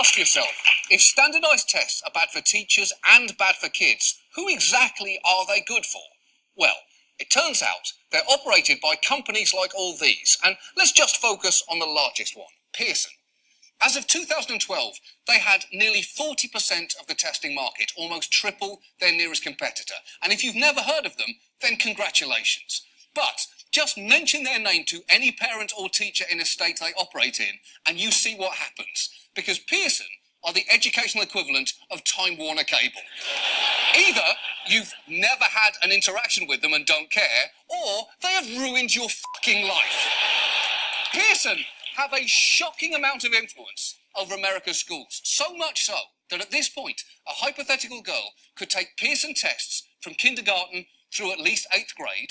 Ask yourself, if standardised tests are bad for teachers and bad for kids, who exactly are they good for? Well, it turns out they're operated by companies like all these, and let's just focus on the largest one, Pearson. As of 2012, they had nearly 40% of the testing market, almost triple their nearest competitor. And if you've never heard of them, then congratulations. But just mention their name to any parent or teacher in a state they operate in, and you see what happens. Because Pearson are the educational equivalent of Time Warner Cable. Either you've never had an interaction with them and don't care, or they have ruined your fucking life. Pearson have a shocking amount of influence over America's schools. So much so that at this point, a hypothetical girl could take Pearson tests from kindergarten through at least 8th grade,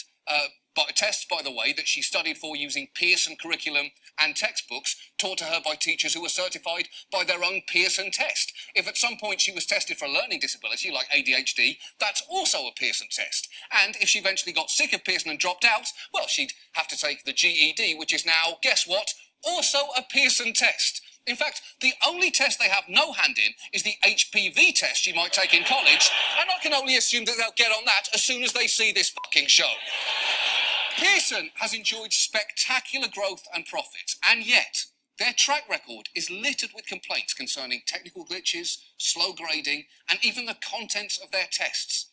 tests, by the way, that she studied for using Pearson curriculum and textbooks taught to her by teachers who were certified by their own Pearson test. If at some point she was tested for a learning disability like ADHD, that's also a Pearson test. And if she eventually got sick of Pearson and dropped out, well, she'd have to take the GED, which is now, guess what, also a Pearson test. In fact, the only test they have no hand in is the HPV test she might take in college, and I can only assume that they'll get on that as soon as they see this fucking show. Pearson has enjoyed spectacular growth and profits, and yet their track record is littered with complaints concerning technical glitches, slow grading, and even the contents of their tests.